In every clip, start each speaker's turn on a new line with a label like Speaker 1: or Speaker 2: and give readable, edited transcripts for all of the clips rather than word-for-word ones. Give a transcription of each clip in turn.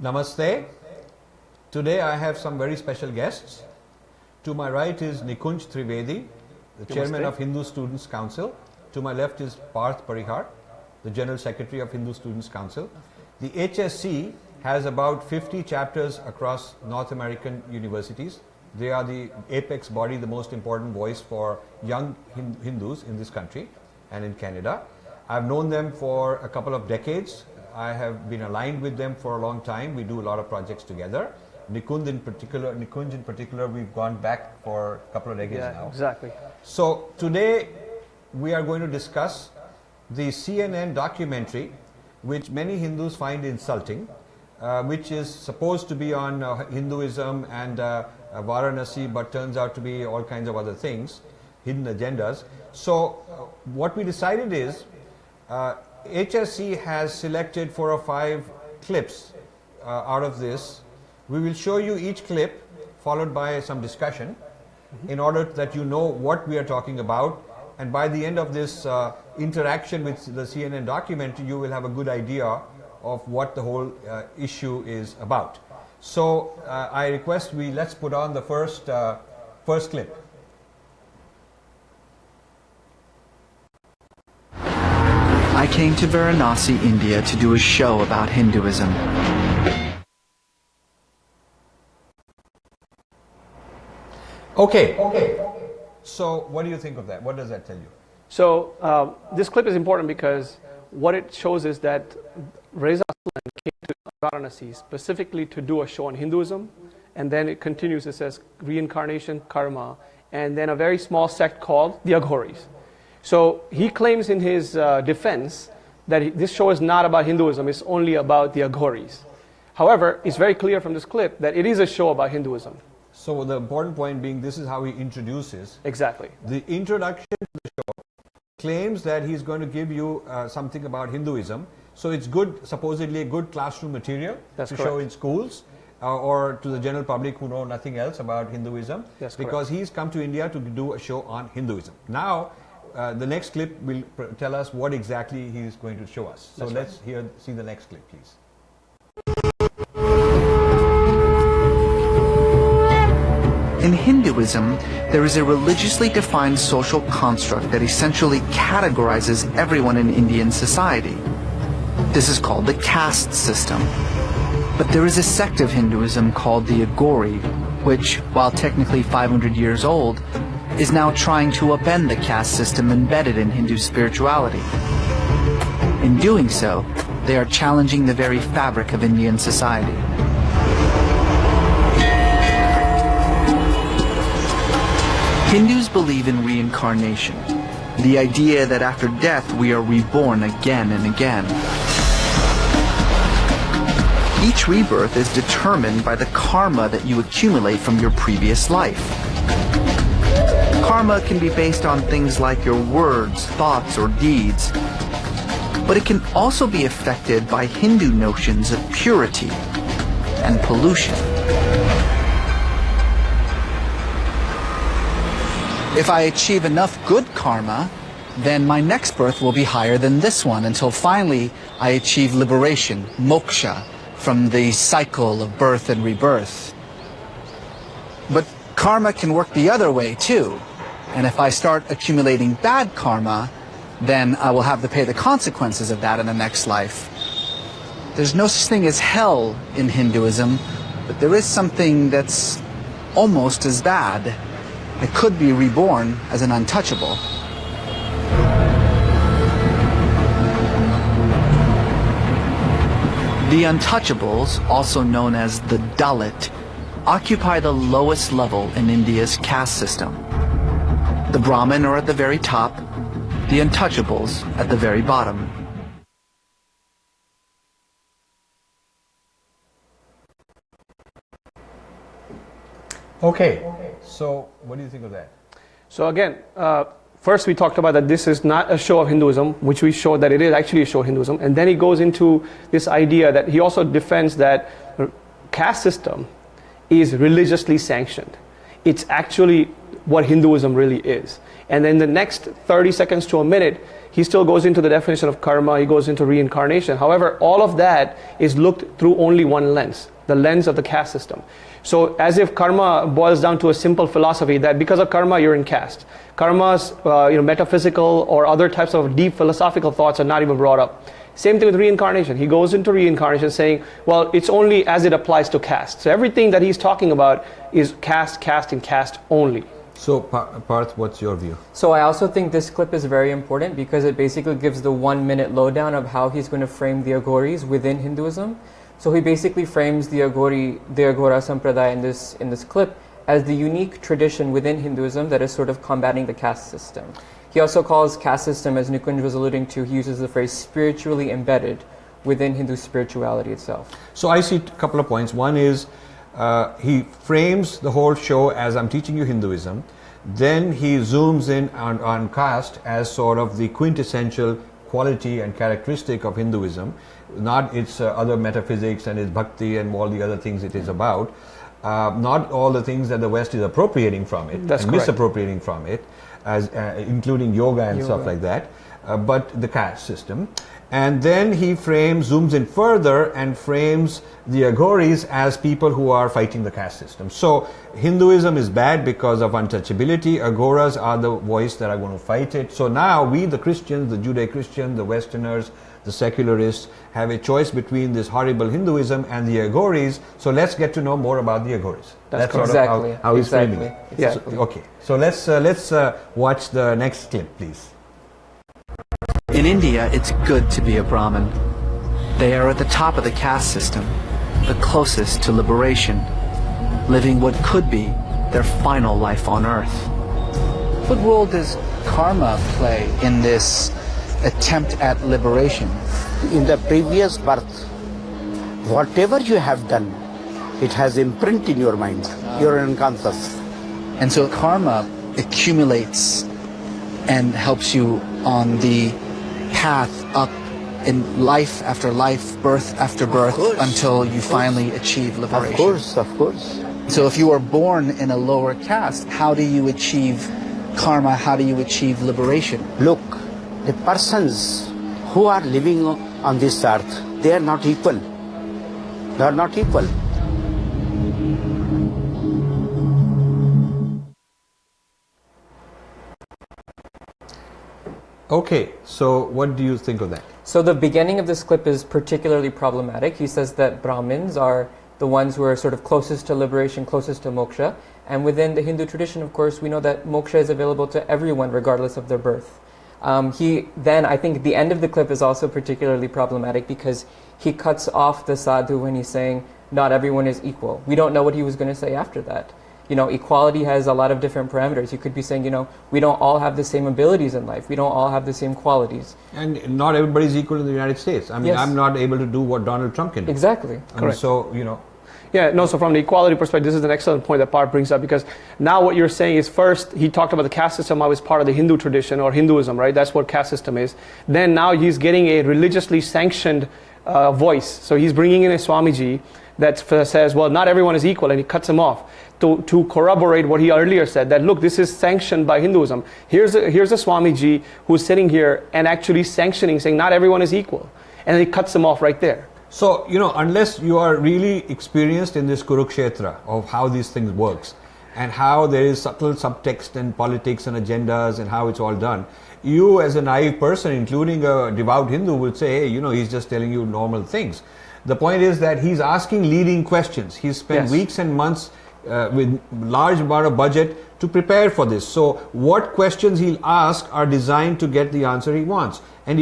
Speaker 1: Namaste. Today I have some very special guests. To my right is Nikunj Trivedi, the chairman of Hindu Students Council. To my left is Parth Parihar, the general secretary of Hindu Students Council. The HSC has about 50 chapters across North American universities. They are the apex body, the most important voice for young Hindus in this country and in Canada. I've known them for a couple of decades. I have been aligned with them for a long time. We do a lot of projects together. Nikunj in particular, we've gone back for a couple of decades now.
Speaker 2: Exactly.
Speaker 1: So today we are going to discuss the CNN documentary, which many Hindus find insulting, which is supposed to be on Hinduism and Varanasi, but turns out to be all kinds of other things, hidden agendas. So what we decided is, HSC has selected 4 or 5 clips out of this. We will show you each clip followed by some discussion in order that you know what we are talking about, and by the end of this interaction with the CNN documentary you will have a good idea of what the whole issue is about. So I request let's put on the first clip.
Speaker 3: I came to Varanasi, India to do a show about Hinduism.
Speaker 1: Okay. So what do you think of that? What does that tell you?
Speaker 2: So this clip is important because what it shows is that Reza came to Varanasi specifically to do a show on Hinduism, and then it continues, it says reincarnation, karma, and then a very small sect called the Aghoris. So he claims in his defense that this show is not about Hinduism, it's only about the Aghoris. However, it's very clear from this clip that it is a show about Hinduism.
Speaker 1: So the important point being, this is how he introduces.
Speaker 2: Exactly.
Speaker 1: The introduction to the show claims that he's going to give you something about Hinduism. So it's good, supposedly a good classroom material to show in schools or to the general public who know nothing else about Hinduism.
Speaker 2: That's
Speaker 1: because he's come to India to do a show on Hinduism. Now, the next clip will tell us what exactly he is going to show us. So let's see the next clip, please.
Speaker 3: In Hinduism, there is a religiously defined social construct that essentially categorizes everyone in Indian society. This is called the caste system. But there is a sect of Hinduism called the Aghori, which, while technically 500 years old, is now trying to upend the caste system embedded in Hindu spirituality. In doing so, they are challenging the very fabric of Indian society. Hindus believe in reincarnation, the idea that after death we are reborn again and again. Each rebirth is determined by the karma that you accumulate from your previous life. Karma can be based on things like your words, thoughts, or deeds, but it can also be affected by Hindu notions of purity and pollution. If I achieve enough good karma, then my next birth will be higher than this one until finally I achieve liberation, moksha, from the cycle of birth and rebirth. But karma can work the other way too. And if I start accumulating bad karma, then I will have to pay the consequences of that in the next life. There's no such thing as hell in Hinduism, but there is something that's almost as bad. It could be reborn as an untouchable. The untouchables, also known as the Dalit, occupy the lowest level in India's caste system. The Brahmin are at the very top, the untouchables at the very bottom.
Speaker 1: Okay, so what do you think of that?
Speaker 2: So again, first we talked about that this is not a show of Hinduism, which we showed that it is actually a show of Hinduism. And then he goes into this idea that he also defends that caste system is religiously sanctioned. it's actually what Hinduism really is. And then the next 30 seconds to a minute, he still goes into the definition of karma, he goes into reincarnation. However, all of that is looked through only one lens, the lens of the caste system. So as if karma boils down to a simple philosophy that because of karma, you're in caste. Karma's metaphysical or other types of deep philosophical thoughts are not even brought up. Same thing with reincarnation. He goes into reincarnation saying, well, it's only as it applies to caste. So everything that he's talking about is caste, caste, and caste only.
Speaker 1: So, Parth, what's your view?
Speaker 4: So I also think this clip is very important because it basically gives the 1 minute lowdown of how he's going to frame the Aghoris within Hinduism. So he basically frames the Aghori, the Aghora Sampradaya in this clip as the unique tradition within Hinduism that is sort of combating the caste system. He also calls caste system, as Nikunj was alluding to, he uses the phrase spiritually embedded within Hindu spirituality itself.
Speaker 1: So I see a couple of points. One is he frames the whole show as I'm teaching you Hinduism. Then he zooms in on caste as sort of the quintessential quality and characteristic of Hinduism, not its other metaphysics and its bhakti and all the other things it is about. Not all the things that the West is appropriating from it,
Speaker 2: That's
Speaker 1: and
Speaker 2: correct.
Speaker 1: misappropriating from it, as including yoga and stuff like that, but the caste system. And then he zooms in further and frames the Aghoris as people who are fighting the caste system. So Hinduism is bad because of untouchability. Aghoras are the voice that are going to fight it. So now we, the Christians, the Judeo-Christian, the Westerners, the secularists, have a choice between this horrible Hinduism and the Aghoris. So let's get to know more about the Aghoris.
Speaker 2: That's
Speaker 1: sort
Speaker 4: exactly
Speaker 1: of how he's framing it.
Speaker 4: Exactly.
Speaker 1: So, okay, so let's watch the next clip, please.
Speaker 3: In India, it's good to be a Brahmin. They are at the top of the caste system, the closest to liberation, living what could be their final life on earth. What role does karma play in this attempt at liberation?
Speaker 5: In the previous birth, whatever you have done, it has imprint in your mind. You're unconscious.
Speaker 3: And so karma accumulates and helps you on the path up in life after life, birth after birth, until you finally achieve liberation.
Speaker 5: Of course.
Speaker 3: So if you are born in a lower caste, how do you achieve karma? How do you achieve liberation?
Speaker 5: Look, the persons who are living on this earth, they are not equal. They are not equal.
Speaker 1: Okay, so what do you think of that?
Speaker 4: So the beginning of this clip is particularly problematic. He says that Brahmins are the ones who are sort of closest to liberation, closest to moksha. And within the Hindu tradition, of course, we know that moksha is available to everyone regardless of their birth. I think the end of the clip is also particularly problematic because he cuts off the sadhu when he's saying not everyone is equal. We don't know what he was going to say after that. Equality has a lot of different parameters. You could be saying, we don't all have the same abilities in life. We don't all have the same qualities.
Speaker 1: And not everybody is equal in the United States. I mean,
Speaker 4: Yes.
Speaker 1: I'm not able to do what Donald Trump can do.
Speaker 4: Exactly.
Speaker 2: Correct.
Speaker 1: So,
Speaker 2: Yeah, no, so from the equality perspective, this is an excellent point that Parth brings up, because now what you're saying is, first, he talked about the caste system, how it's part of the Hindu tradition or Hinduism, right? That's what caste system is. Then now he's getting a religiously sanctioned voice. So he's bringing in a Swamiji that says, well, not everyone is equal, and he cuts him off to corroborate what he earlier said, that look, this is sanctioned by Hinduism. Here's a Swamiji who's sitting here and actually sanctioning, saying not everyone is equal. And then he cuts him off right there.
Speaker 1: So, unless you are really experienced in this Kurukshetra of how these things works and how there is subtle subtext and politics and agendas and how it's all done, you as a naive person, including a devout Hindu, would say, hey, he's just telling you normal things. The point is that he's asking leading questions. He's spent
Speaker 2: Yes.
Speaker 1: weeks and months with large amount of budget to prepare for this. So what questions he'll ask are designed to get the answer he wants. And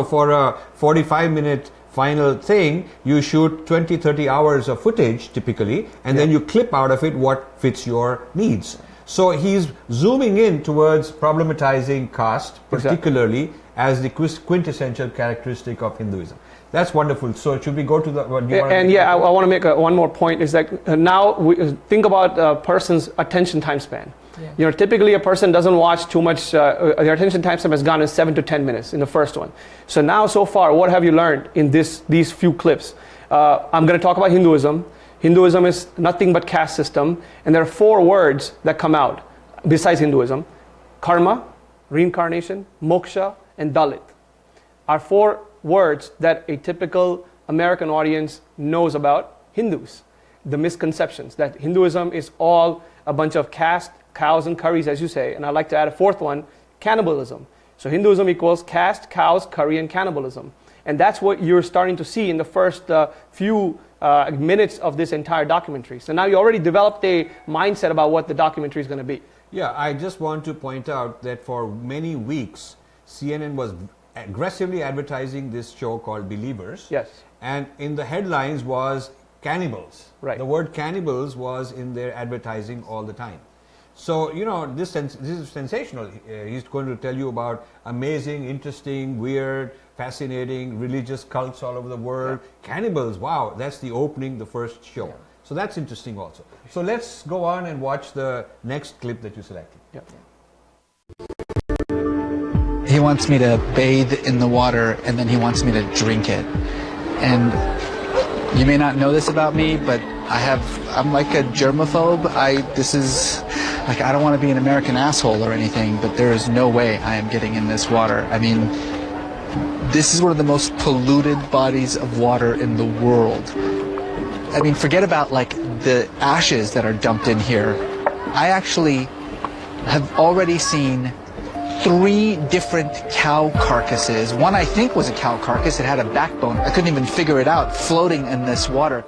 Speaker 1: for a 45-minute final thing, you shoot 20-30 hours of footage typically, and then you clip out of it what fits your needs. So he's zooming in towards problematizing caste, particularly as the quintessential characteristic of Hinduism. That's wonderful. So should we go to the...
Speaker 2: I want to make one more point, is that now think about a person's attention time span. Yeah. Typically a person doesn't watch too much, their attention time span has gone in 7 to 10 minutes in the first one. So now, so far, what have you learned in these few clips? I'm going to talk about Hinduism. Hinduism is nothing but caste system, and there are 4 words that come out besides Hinduism: karma, reincarnation, moksha, and Dalit are 4 words that a typical American audience knows about Hindus. The misconceptions that Hinduism is all a bunch of caste, cows, and curries, as you say, and I'd like to add a 4th one: cannibalism. So Hinduism equals caste, cows, curry, and cannibalism. And that's what you're starting to see in the first few minutes of this entire documentary. So now you already developed a mindset about what the documentary is going to be.
Speaker 1: Yeah, I just want to point out that for many weeks, CNN was aggressively advertising this show called Believers.
Speaker 2: Yes.
Speaker 1: And in the headlines was cannibals.
Speaker 2: Right.
Speaker 1: The word cannibals was in their advertising all the time. So, you know, this is sensational. He's going to tell you about amazing, interesting, weird, fascinating religious cults all over the world. Yeah. Cannibals, wow, that's the opening, the first show. Yeah. So that's interesting also. So let's go on and watch the next clip that you selected.
Speaker 2: Yeah.
Speaker 3: He wants me to bathe in the water, and then he wants me to drink it. And you may not know this about me, but I'm like a germaphobe. I don't want to be an American asshole or anything, but there is no way I am getting in this water. I mean, this is one of the most polluted bodies of water in the world. I mean, forget about like the ashes that are dumped in here. I actually have already seen 3 different cow carcasses. One I think was a cow carcass. It had a backbone. I couldn't even figure it out, floating in this water.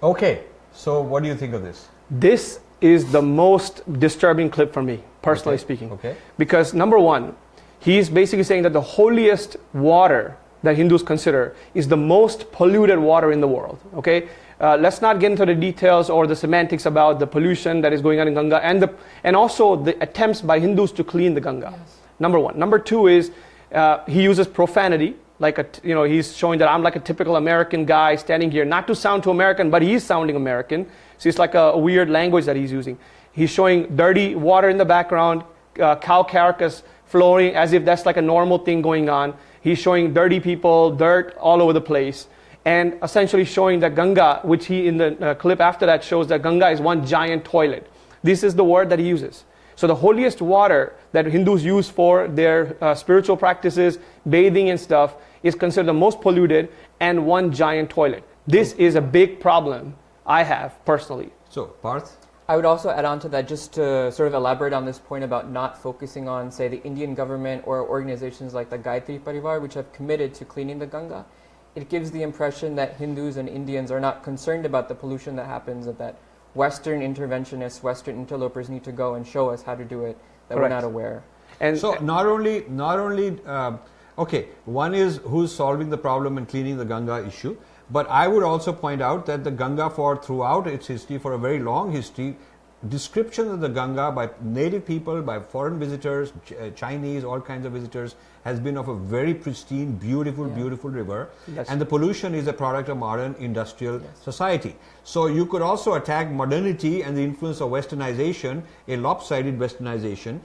Speaker 1: Okay, so what do you think of this?
Speaker 2: This is the most disturbing clip for me, personally speaking.
Speaker 1: Okay.
Speaker 2: Because number one, he's basically saying that the holiest water that Hindus consider is the most polluted water in the world. Okay. Let's not get into the details or the semantics about the pollution that is going on in Ganga and also the attempts by Hindus to clean the Ganga. Yes. Number one. Number two is he uses profanity. He's showing that I'm like a typical American guy standing here, not to sound too American, but he's sounding American. So it's like a weird language that he's using. He's showing dirty water in the background, cow carcass flowing as if that's like a normal thing going on. He's showing dirty people, dirt all over the place, and essentially showing that Ganga, which he in the clip after that shows that Ganga is one giant toilet. This is the word that he uses. So the holiest water that Hindus use for their spiritual practices, bathing and stuff, is considered the most polluted and one giant toilet. This is a big problem I have personally.
Speaker 1: So, Parth?
Speaker 4: I would also add on to that, just to sort of elaborate on this point about not focusing on, say, the Indian government or organizations like the Gayatri Parivar, which have committed to cleaning the Ganga. It gives the impression that Hindus and Indians are not concerned about the pollution that happens, and that Western interventionists, Western interlopers need to go and show us how to do it, that
Speaker 2: Correct.
Speaker 4: We're not aware.
Speaker 1: And so not only okay, one is who's solving the problem and cleaning the Ganga issue, but I would also point out that the Ganga throughout its history, for a very long history, descriptions of the Ganga by native people, by foreign visitors, Chinese, all kinds of visitors, has been of a very pristine, beautiful river. Yes. And the pollution is a product of modern industrial society. So you could also attack modernity and the influence of westernization, a lopsided westernization.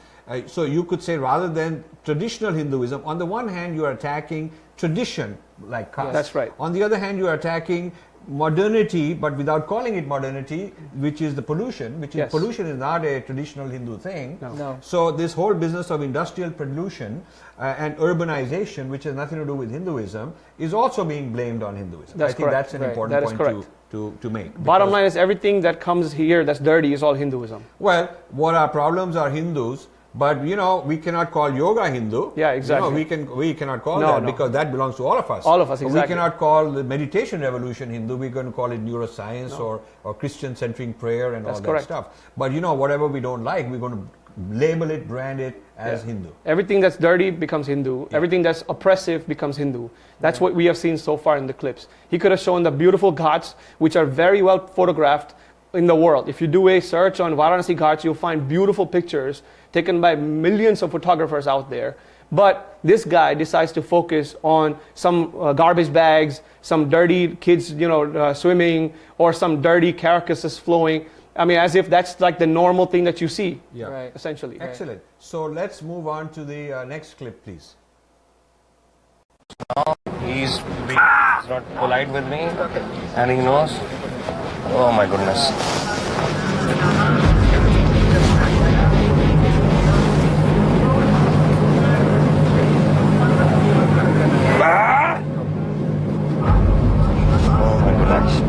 Speaker 1: So you could say, rather than traditional Hinduism, on the one hand you are attacking tradition like caste.
Speaker 2: That's right.
Speaker 1: On the other hand you are attacking modernity, but without calling it modernity, which is the pollution, pollution is not a traditional Hindu thing.
Speaker 4: No.
Speaker 1: So this whole business of industrial pollution and urbanization, which has nothing to do with Hinduism, is also being blamed on Hinduism. I think that's an important point to make.
Speaker 2: Bottom line is everything that comes here that's dirty is all Hinduism.
Speaker 1: Well, what our problems are Hindus, but we cannot call yoga Hindu.
Speaker 2: Yeah, exactly.
Speaker 1: We cannot call that because that belongs to all of us.
Speaker 2: All of us, exactly.
Speaker 1: We cannot call the meditation revolution Hindu. We're going to call it neuroscience or Christian-centric prayer and all that stuff. But whatever we don't like, we're going to label it, brand it as Hindu.
Speaker 2: Everything that's dirty becomes Hindu. Yeah. Everything that's oppressive becomes Hindu. That's what we have seen so far in the clips. He could have shown the beautiful ghats, which are very well photographed in the world. If you do a search on Varanasi Ghats, you'll find beautiful pictures taken by millions of photographers out there. But this guy decides to focus on some garbage bags, some dirty kids, swimming, or some dirty carcasses flowing. I mean, as if that's like the normal thing that you see, essentially.
Speaker 1: Excellent. Right. So let's move on to the next clip, please.
Speaker 6: He's been He's not polite with me, and he knows. Oh my goodness. Ah! Oh my goodness.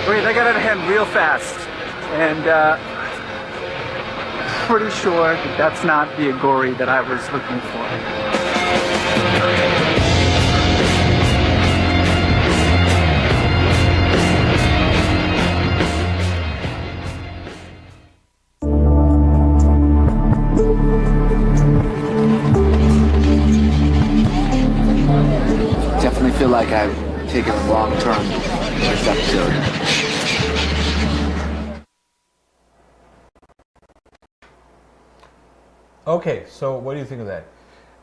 Speaker 7: Wait, I got out of hand real fast, and pretty sure that that's not the Aghori that I was looking for.
Speaker 3: Definitely feel like I've taken a wrong turn this episode.
Speaker 1: Okay, so what do you think of that?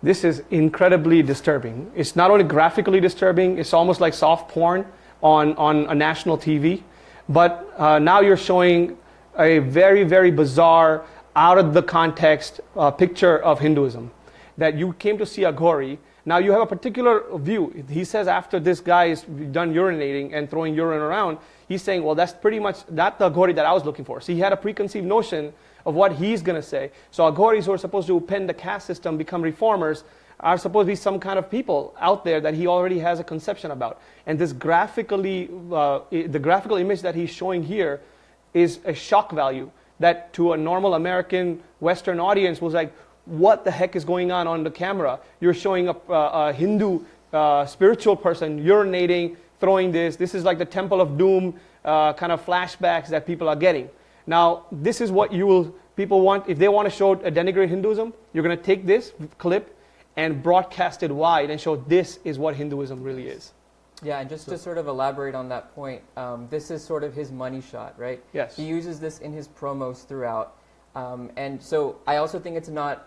Speaker 2: This is incredibly disturbing. It's not only graphically disturbing, it's almost like soft porn on a national TV. But now you're showing a very, very bizarre, out of the context picture of Hinduism. That you came to see Aghori. Now you have a particular view. He says after this guy is done urinating and throwing urine around, he's saying, well, that's pretty much not the Aghori that I was looking for. So he had a preconceived notion of what he's going to say. So Aghoris, who are supposed to append the caste system, become reformers, are supposed to be some kind of people out there that he already has a conception about. And this graphically, the graphical image that he's showing here is a shock value that to a normal American Western audience was like, what the heck is going on the camera? You're showing a Hindu spiritual person urinating, throwing this. This is like the Temple of Doom kind of flashbacks that people are getting. Now, this is what people want. If they want to show denigrate Hinduism, you're going to take this clip and broadcast it wide and show this is what Hinduism really is.
Speaker 4: Yeah, and just to sort of elaborate on that point, this is sort of his money shot, right?
Speaker 2: Yes.
Speaker 4: He uses this in his promos throughout. And so I also think it's not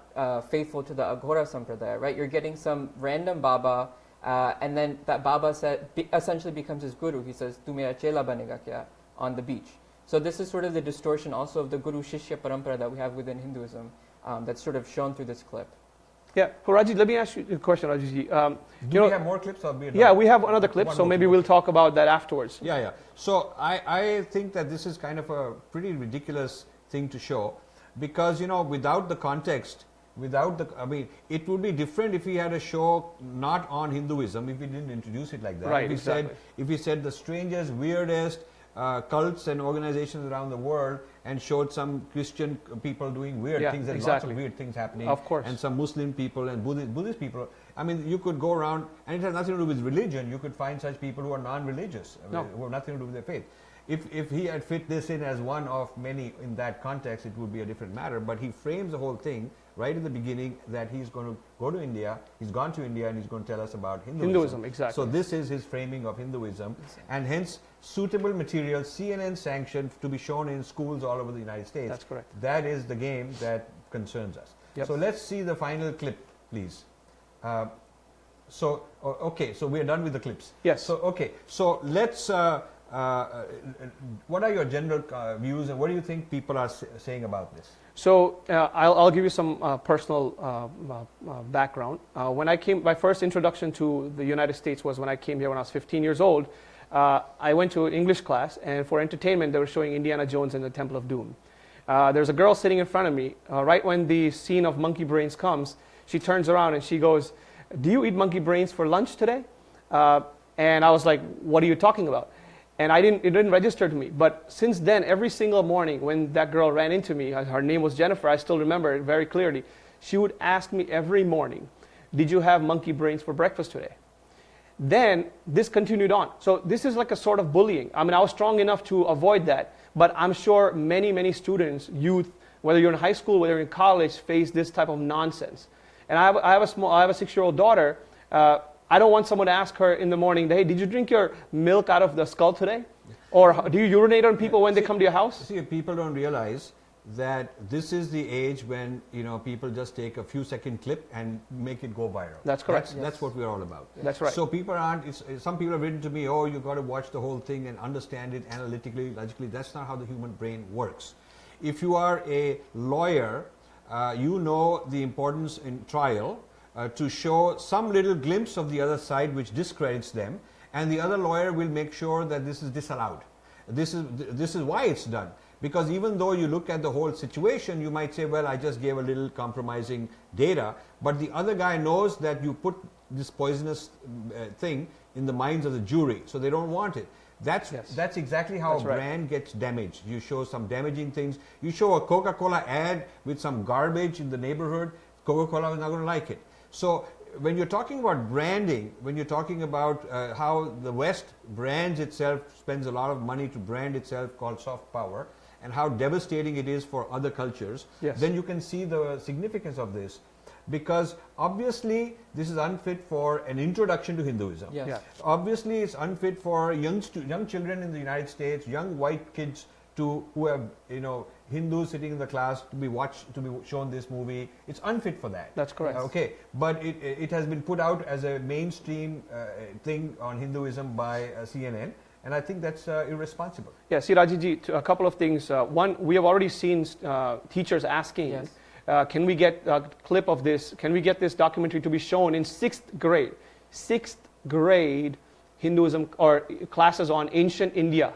Speaker 4: faithful to the Aghora Sampradaya, right? You're getting some random Baba, and then that Baba essentially becomes his guru. He says, "Tu mera chela banega kya?" on the beach. So this is sort of the distortion also of the Guru Shishya Parampara that we have within Hinduism that's sort of shown through this clip.
Speaker 2: Yeah, so Rajiv, let me ask you a question, Rajivji.
Speaker 1: Do we have more clips or be
Speaker 2: Yeah, we have another clip, so maybe we'll talk about that afterwards.
Speaker 1: Yeah, yeah. So I think that this is kind of a pretty ridiculous thing to show because, you know, without the context, I mean, it would be different if we had a show not on Hinduism, if we didn't introduce it like that.
Speaker 2: Right,
Speaker 1: If we said the strangest, weirdest cults and organizations around the world and showed some Christian people doing weird things and lots of weird things happening.
Speaker 2: Of course.
Speaker 1: And some Muslim people and Buddhist people. I mean, you could go around, and it has nothing to do with religion. You could find such people who are non-religious, who have nothing to do with their faith. If he had fit this in as one of many in that context, it would be a different matter. But he frames the whole thing right in the beginning that he's going to go to India, he's gone to India, and he's going to tell us about Hinduism.
Speaker 2: Exactly.
Speaker 1: So this is his framing of Hinduism, and hence suitable material, CNN sanctioned, to be shown in schools all over the United States.
Speaker 2: That's correct.
Speaker 1: That is the game that concerns us.
Speaker 2: Yep.
Speaker 1: So let's see the final clip, please. So we are done with the clips.
Speaker 2: Yes.
Speaker 1: So okay, so let's. What are your general views, and what do you think people are saying about this?
Speaker 2: So I'll give you some personal background. My first introduction to the United States was when I came here when I was 15 years old. I went to an English class, and for entertainment, they were showing Indiana Jones and the Temple of Doom. There's a girl sitting in front of me. Right when the scene of monkey brains comes, she turns around and she goes, "Do you eat monkey brains for lunch today?" And I was like, "What are you talking about?" And it didn't register to me. But since then, every single morning when that girl ran into me, her name was Jennifer, I still remember it very clearly. She would ask me every morning, "Did you have monkey brains for breakfast today?" Then this continued on. So this is like a sort of bullying. I mean, I was strong enough to avoid that, but I'm sure many, many students, youth, whether you're in high school, whether you're in college, face this type of nonsense. And I have a 6-year-old daughter. I don't want someone to ask her in the morning, "Hey, did you drink your milk out of the skull today?" Or "Do you urinate on people when they come to your house?"
Speaker 1: See, people don't realize that this is the age when people just take a few second clip and make it go viral.
Speaker 2: That's correct.
Speaker 1: That's what we're all about.
Speaker 2: That's right.
Speaker 1: So people aren't. Some people have written to me, "Oh, you got to watch the whole thing and understand it analytically, logically." That's not how the human brain works. If you are a lawyer, you know the importance in trial to show some little glimpse of the other side which discredits them, and the other lawyer will make sure that this is disallowed. This is why it's done. Because even though you look at the whole situation, you might say, well, I just gave a little compromising data, but the other guy knows that you put this poisonous thing in the minds of the jury, so they don't want it. That's exactly how a brand gets damaged. You show some damaging things. You show a Coca-Cola ad with some garbage in the neighborhood, Coca-Cola is not going to like it. So when you're talking about branding, when you're talking about how the West brands itself, spends a lot of money to brand itself, called soft power, and how devastating it is for other cultures, then you can see the significance of this. Because obviously this is unfit for an introduction to Hinduism. Obviously it's unfit for young children in the United States, young white kids who have Hindus sitting in the class to be shown this movie. It's unfit for that.
Speaker 2: That's correct.
Speaker 1: Okay, but it has been put out as a mainstream thing on Hinduism by CNN. And I think that's irresponsible.
Speaker 2: Yeah, see, Rajiji, a couple of things. One, we have already seen teachers asking, can we get a clip of this? Can we get this documentary to be shown in 6th grade? 6th grade Hinduism or classes on ancient India.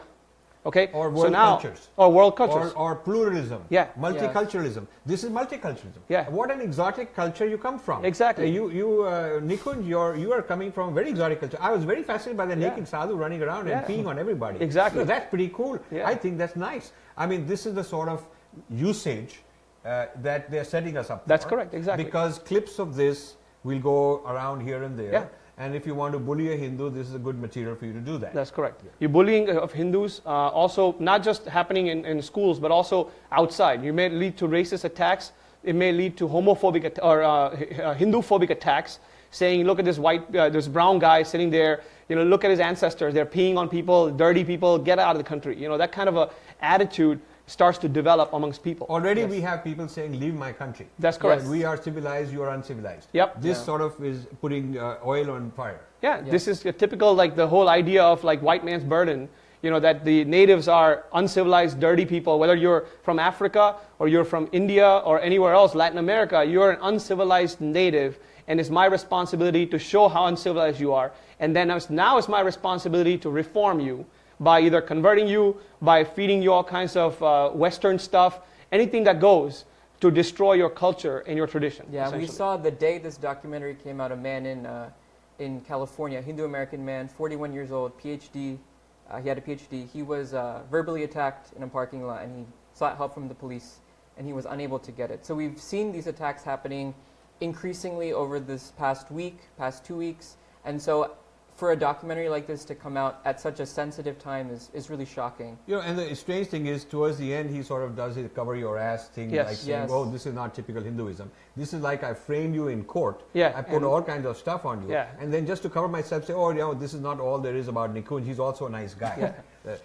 Speaker 2: Okay?
Speaker 1: Or world cultures.
Speaker 2: Or world cultures.
Speaker 1: Or pluralism.
Speaker 2: Yeah.
Speaker 1: Multiculturalism. This is multiculturalism.
Speaker 2: Yeah.
Speaker 1: What an exotic culture you come from.
Speaker 2: Exactly.
Speaker 1: Nikunj, you are coming from a very exotic culture. I was very fascinated by the naked sadhu running around and peeing on everybody.
Speaker 2: Exactly.
Speaker 1: So that's pretty cool.
Speaker 2: Yeah.
Speaker 1: I think that's nice. I mean, this is the sort of usage that they're setting us up for.
Speaker 2: That's correct, exactly.
Speaker 1: Because clips of this will go around here and there.
Speaker 2: Yeah.
Speaker 1: And if you want to bully a Hindu, this is a good material for you to do that.
Speaker 2: That's correct. Your bullying of Hindus also not just happening in schools, but also outside. You may lead to racist attacks. It may lead to homophobic or Hinduphobic attacks, saying, look at this this brown guy sitting there, look at his ancestors. They're peeing on people, dirty people, get out of the country. That kind of a attitude starts to develop amongst people.
Speaker 1: Already we have people saying, leave my country.
Speaker 2: That's correct.
Speaker 1: We are civilized, you are uncivilized.
Speaker 2: Yep.
Speaker 1: This sort of is putting oil on fire.
Speaker 2: Yeah, this is a typical, the whole idea of white man's burden, that the natives are uncivilized, dirty people. Whether you're from Africa or you're from India or anywhere else, Latin America, you're an uncivilized native, and it's my responsibility to show how uncivilized you are. And then now it's my responsibility to reform you by either converting you, by feeding you all kinds of Western stuff, anything that goes to destroy your culture and your tradition.
Speaker 4: Yeah, we saw the day this documentary came out, a man in California, a Hindu-American man, 41 years old, PhD. He had a PhD. He was verbally attacked in a parking lot, and he sought help from the police, and he was unable to get it. So we've seen these attacks happening increasingly over this past week, past 2 weeks, and so for a documentary like this to come out at such a sensitive time is really shocking.
Speaker 1: And the strange thing is, towards the end, he sort of does his cover your ass thing, like saying, oh, this is not typical Hinduism. This is like I framed you in court. I put all kinds of stuff on you. And then just to cover myself, say, oh, this is not all there is about Nikunj. He's also a nice guy.
Speaker 4: But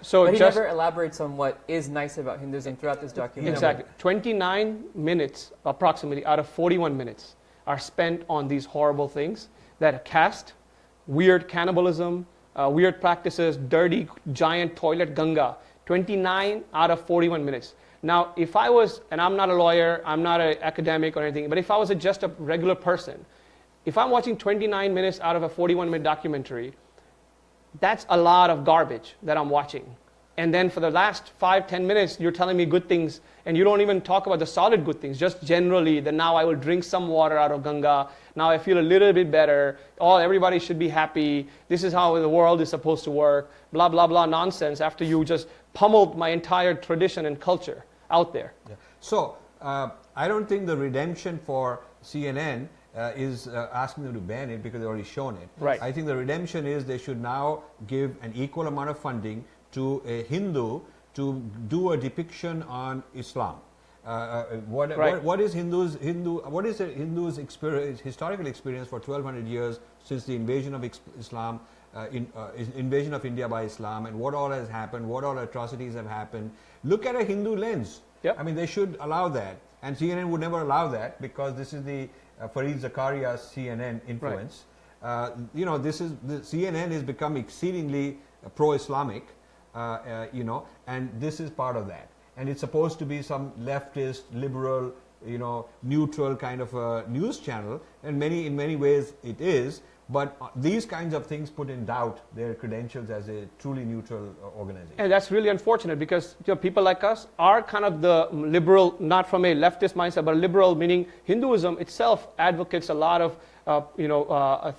Speaker 4: he never elaborates on what is nice about Hinduism throughout this documentary.
Speaker 2: Exactly. 29 minutes, approximately, out of 41 minutes are spent on these horrible things that caste, weird cannibalism, weird practices, dirty giant toilet Ganga. 29 out of 41 minutes. Now, if I was, and I'm not a lawyer, I'm not an academic or anything, but if I was just a regular person, if I'm watching 29 minutes out of a 41-minute documentary, that's a lot of garbage that I'm watching. And then for the last 5-10 minutes, you're telling me good things, and you don't even talk about the solid good things, just generally that now I will drink some water out of Ganga, now I feel a little bit better, everybody should be happy, this is how the world is supposed to work, blah, blah, blah nonsense after you just pummeled my entire tradition and culture out there.
Speaker 1: So, I don't think the redemption for CNN is asking them to ban it because they've already shown it.
Speaker 2: Right.
Speaker 1: I think the redemption is they should now give an equal amount of funding to a Hindu to do a depiction on Islam. What is a Hindu's experience, historical experience for 1200 years since the invasion of Islam, invasion of India by Islam, and what all has happened, what all atrocities have happened. Look at a Hindu lens.
Speaker 2: Yep.
Speaker 1: I mean, they should allow that. And CNN would never allow that because this is the Fareed Zakaria's CNN influence. You know, the CNN has become exceedingly pro-Islamic, you know, and this is part of that. And it's supposed to be some leftist, liberal, you know, neutral kind of a news channel, and in many ways it is. But these kinds of things put in doubt their credentials as a truly neutral organization.
Speaker 2: And that's really unfortunate because, you know, people like us are kind of the liberal, not from a leftist mindset, but liberal, meaning Hinduism itself advocates a lot of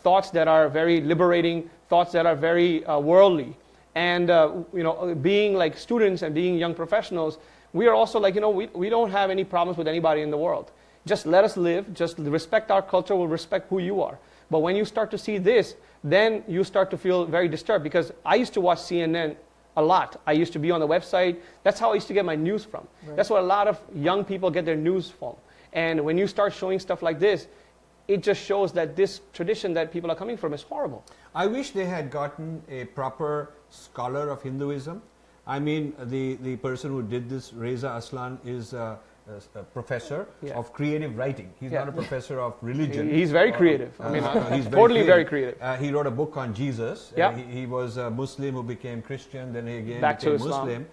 Speaker 2: thoughts that are very liberating, thoughts that are very worldly. And you know, being like students and being young professionals, we are also like, you know, we don't have any problems with anybody in the world. Just let us live, just respect our culture, we'll respect who you are. But when you start to see this, then you start to feel very disturbed, because I used to watch CNN a lot. I used to be on the website. That's how I used to get my news from. Right. That's what a lot of young people get their news from. And when you start showing stuff like this, it just shows that this tradition that people are coming from is horrible.
Speaker 1: I wish they had gotten a proper scholar of Hinduism. I mean, the person who did this, Reza Aslan, is a professor of creative writing. He's not a professor of religion.
Speaker 2: He's very creative. I mean,
Speaker 1: he's
Speaker 2: very creative.
Speaker 1: He wrote a book on Jesus. He was a Muslim who became Christian, then he again
Speaker 2: back
Speaker 1: became
Speaker 2: to
Speaker 1: Muslim.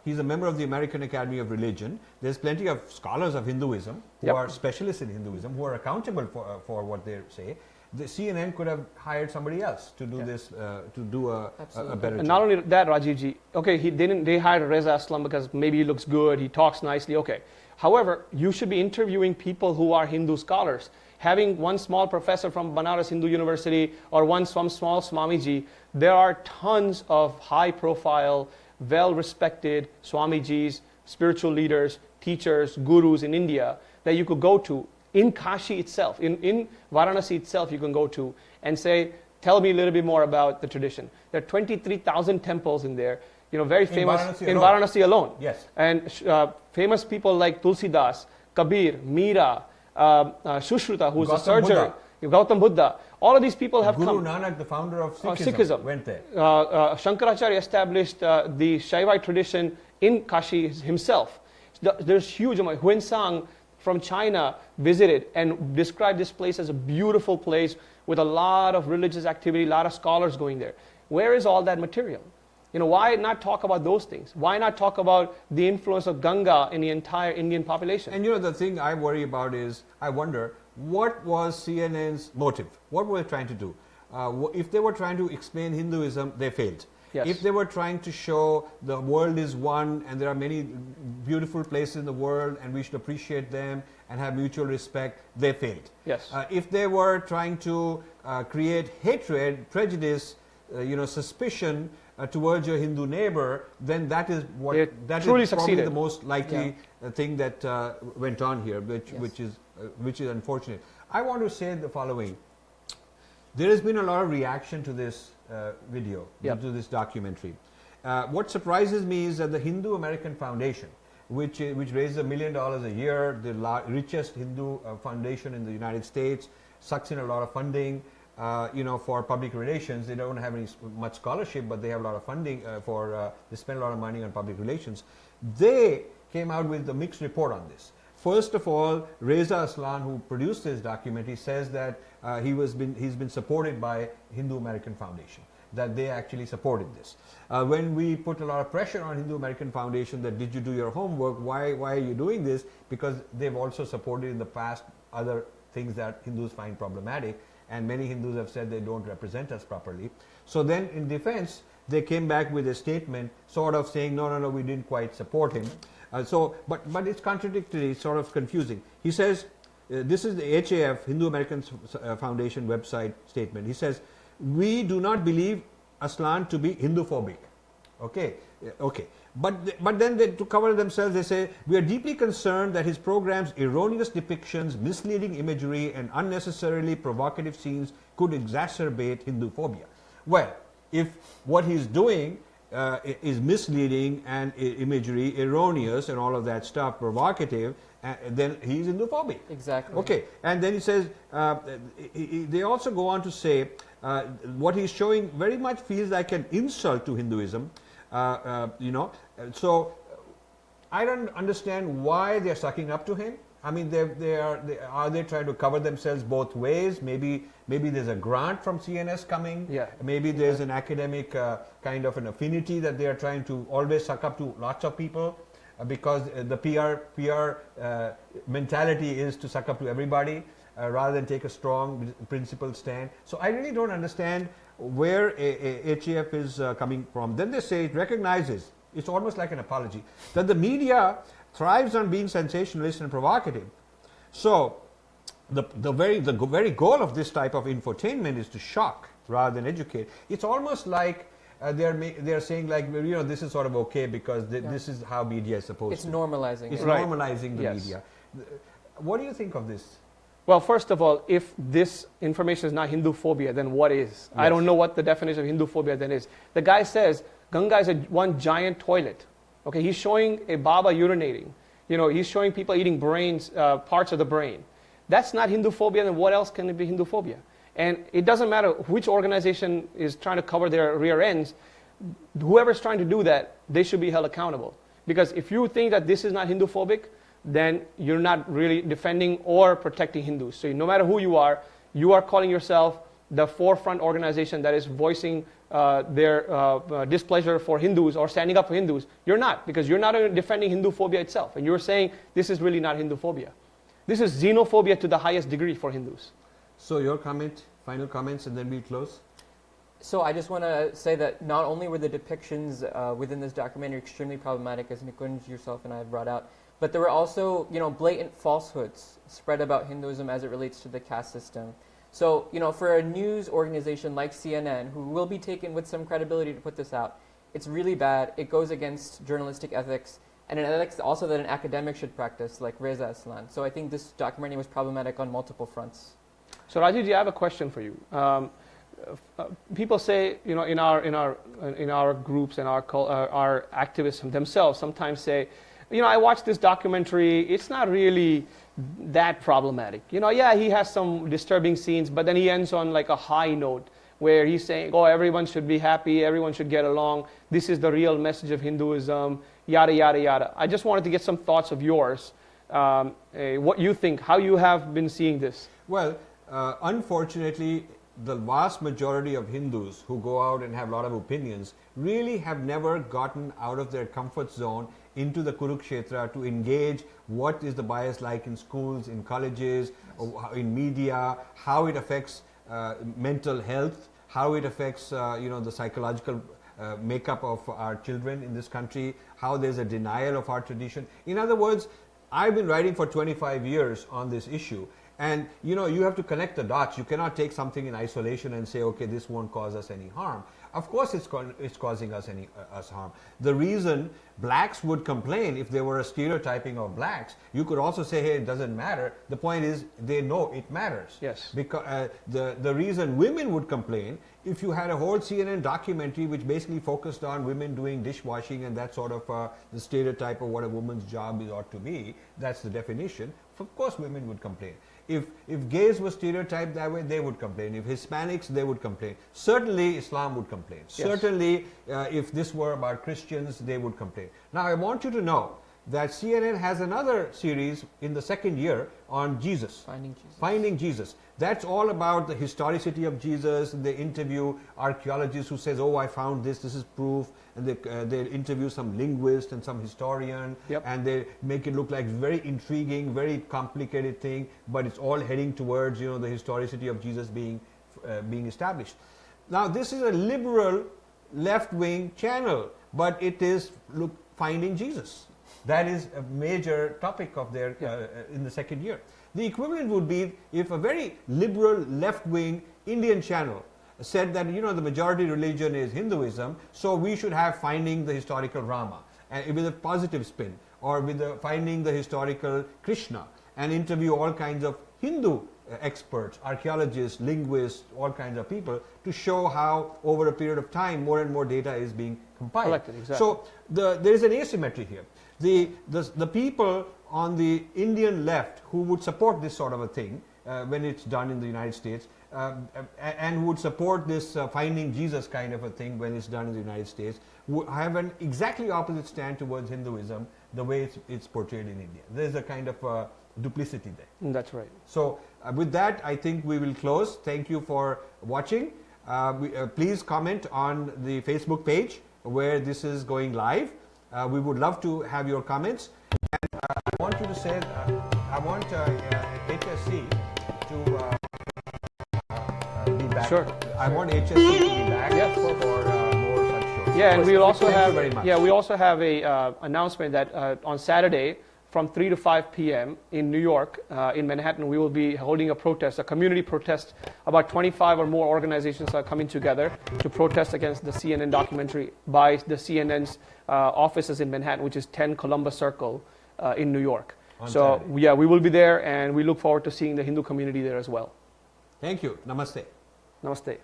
Speaker 1: He's a member of the American Academy of Religion. There's plenty of scholars of Hinduism who are specialists in Hinduism, who are accountable for what they say. The CNN could have hired somebody else to do this, to do a better job.
Speaker 2: Not only that, Rajiv ji, okay, they hired Reza Aslan because maybe he looks good, he talks nicely, okay. However, you should be interviewing people who are Hindu scholars. Having one small professor from Banaras Hindu University or some small Swamiji, there are tons of high-profile, well-respected Swamijis, spiritual leaders, teachers, gurus in India that you could go to. In Kashi itself, in Varanasi itself, you can go to and say, tell me a little bit more about the tradition. There are 23,000 temples in there, you know, very famous in Varanasi alone.
Speaker 1: Yes.
Speaker 2: And famous people like Tulsidas, Kabir, Meera, Sushruta, who's a surgeon, Gautam Buddha. All of these people have come.
Speaker 1: Guru Nanak, the founder of Sikhism, went there.
Speaker 2: Shankaracharya established the Shaivite tradition in Kashi himself. There's huge amount. Huensang from China visited and described this place as a beautiful place with a lot of religious activity, a lot of scholars going there. Where is all that material? You know, why not talk about those things? Why not talk about the influence of Ganga in the entire Indian population?
Speaker 1: And you know, the thing I worry about is, I wonder, what was CNN's motive? What were they trying to do? If they were trying to explain Hinduism, they failed.
Speaker 2: Yes.
Speaker 1: If they were trying to show the world is one and there are many beautiful places in the world and we should appreciate them and have mutual respect, they failed.
Speaker 2: Yes.
Speaker 1: If they were trying to create hatred, prejudice, suspicion towards your Hindu neighbor, then that is what probably the most likely thing that went on here, which is unfortunate. I want to say the following. There has been a lot of reaction to this video, to this documentary. What surprises me is that the Hindu American Foundation, which raises $1 million a year, the richest Hindu foundation in the United States, sucks in a lot of funding, for public relations. They don't have much scholarship, but they have a lot of funding they spend a lot of money on public relations. They came out with a mixed report on this. First of all, Reza Aslan, who produced this documentary, says that he's been supported by Hindu American Foundation, that they actually supported this. When we put a lot of pressure on Hindu American Foundation that did you do your homework, why are you doing this? Because they've also supported in the past other things that Hindus find problematic, and many Hindus have said they don't represent us properly. So then in defense, they came back with a statement sort of saying, no, we didn't quite support him. But it's contradictory, it's sort of confusing. He says, this is the HAF, Hindu American Foundation website statement. He says, we do not believe Aslan to be Hinduphobic. Okay. But then to cover themselves, they say, we are deeply concerned that his program's erroneous depictions, misleading imagery, and unnecessarily provocative scenes could exacerbate Hinduphobia. Well, if what he's doing is misleading and imagery, erroneous and all of that stuff, provocative, then he's Hinduphobic.
Speaker 4: Exactly.
Speaker 1: Okay, and then he says, they also go on to say, what he's showing very much feels like an insult to Hinduism, So I don't understand why they're sucking up to him. I mean, are they trying to cover themselves both ways? Maybe there's a grant from CNS coming.
Speaker 2: Yeah.
Speaker 1: Maybe there's an academic kind of an affinity that they are trying to always suck up to lots of people because the PR mentality is to suck up to everybody rather than take a strong principled stand. So I really don't understand where HAF is coming from. Then they say it recognizes, it's almost like an apology, that the media thrives on being sensationalist and provocative. So the very goal of this type of infotainment is to shock rather than educate. It's almost like they're saying like, you know, this is sort of okay because this is how media is supposed to.
Speaker 4: It's normalizing.
Speaker 1: It's
Speaker 2: Right.
Speaker 1: normalizing the
Speaker 2: Yes.
Speaker 1: media. What do you think of this?
Speaker 2: Well, first of all, if this information is not Hinduphobia, then what is? I don't know what the definition of Hinduphobia then is. The guy says Ganga is one giant toilet. Okay, he's showing a Baba urinating. You know, he's showing people eating brains, parts of the brain. That's not Hinduphobia, then what else can it be Hinduphobia? And it doesn't matter which organization is trying to cover their rear ends. Whoever's trying to do that, they should be held accountable. Because if you think that this is not Hinduphobic, then you're not really defending or protecting Hindus. So no matter who you are calling yourself the forefront organization that is voicing their displeasure for Hindus or standing up for Hindus. You're not, because you're not defending Hinduphobia itself. And you're saying this is really not Hinduphobia. This is xenophobia to the highest degree for Hindus.
Speaker 1: So your comment, final comments, and then we'll close.
Speaker 4: So I just want to say that not only were the depictions within this documentary extremely problematic, as Nikunj, yourself, and I have brought out, but there were also, you know, blatant falsehoods spread about Hinduism as it relates to the caste system. So, you know, for a news organization like CNN, who will be taken with some credibility to put this out, it's really bad. It goes against journalistic ethics, and an ethics also that an academic should practice, like Reza Aslan. So I think this documentary was problematic on multiple fronts.
Speaker 2: So Rajiv, I have a question for you. People say, you know, in our groups and our activists themselves sometimes say, you know, I watched this documentary. It's not really that problematic. You know, yeah, he has some disturbing scenes, but then he ends on like a high note where he's saying, oh, everyone should be happy, everyone should get along. This is the real message of Hinduism, yada, yada, yada. I just wanted to get some thoughts of yours, what you think, how you have been seeing this.
Speaker 1: Well, unfortunately, the vast majority of Hindus who go out and have a lot of opinions really have never gotten out of their comfort zone into the Kurukshetra to engage what is the bias like in schools, in colleges, in media, how it affects mental health, how it affects you know, the psychological makeup of our children in this country, how there's a denial of our tradition. In other words, I've been writing for 25 years on this issue. And you know, you have to connect the dots. You cannot take something in isolation and say, okay, this won't cause us any harm. Of course it's causing us harm. The reason blacks would complain if there were a stereotyping of blacks, you could also say, hey, it doesn't matter. The point is, they know it matters.
Speaker 2: Yes.
Speaker 1: Because the reason women would complain, if you had a whole CNN documentary which basically focused on women doing dishwashing and that sort of the stereotype of what a woman's job ought to be, that's the definition, of course women would complain. If gays were stereotyped that way, they would complain. If Hispanics, they would complain. Certainly Islam would complain. Yes. Certainly if this were about Christians, they would complain. Now I want you to know that CNN has another series in the second year on Jesus.
Speaker 4: Finding Jesus.
Speaker 1: Finding Jesus. That's all about the historicity of Jesus. They interview archaeologists who says, oh, I found this, this is proof. And they interview some linguist and some historian.
Speaker 2: Yep.
Speaker 1: And they make it look like very intriguing, very complicated thing, but it's all heading towards, you know, the historicity of Jesus being established. Now, this is a liberal left-wing channel, but it is finding Jesus. That is a major topic of their in the second year. The equivalent would be if a very liberal left-wing Indian channel said that, you know, the majority religion is Hinduism, so we should have finding the historical Rama, and with a positive spin, or with finding the historical Krishna, and interview all kinds of Hindu experts, archaeologists, linguists, all kinds of people to show how over a period of time more and more data is being compiled.
Speaker 2: Collected, exactly.
Speaker 1: So there is an asymmetry here. The people on the Indian left who would support this sort of a thing when it's done in the United States and who would support this finding Jesus kind of a thing when it's done in the United States, have an exactly opposite stand towards Hinduism, the way it's portrayed in India. There's a kind of duplicity there.
Speaker 2: That's right.
Speaker 1: So with that, I think we will close. Thank you for watching. Please comment on the Facebook page where this is going live. We would love to have your comments. And I want you to say, I want HSC to be back.
Speaker 2: Sure.
Speaker 1: I want HSC to be back for more such shows.
Speaker 2: Yeah, and we also
Speaker 1: Thank
Speaker 2: have
Speaker 1: you very much.
Speaker 2: we also have a announcement that on Saturday from 3 to 5 p.m. in New York, in Manhattan, we will be holding a protest, a community protest. About 25 or more organizations are coming together to protest against the CNN documentary by the CNN's offices in Manhattan, which is 10 Columbus Circle in New York. So yeah, we will be there, and we look forward to seeing the Hindu community there as well.
Speaker 1: Thank you. Namaste.
Speaker 2: Namaste.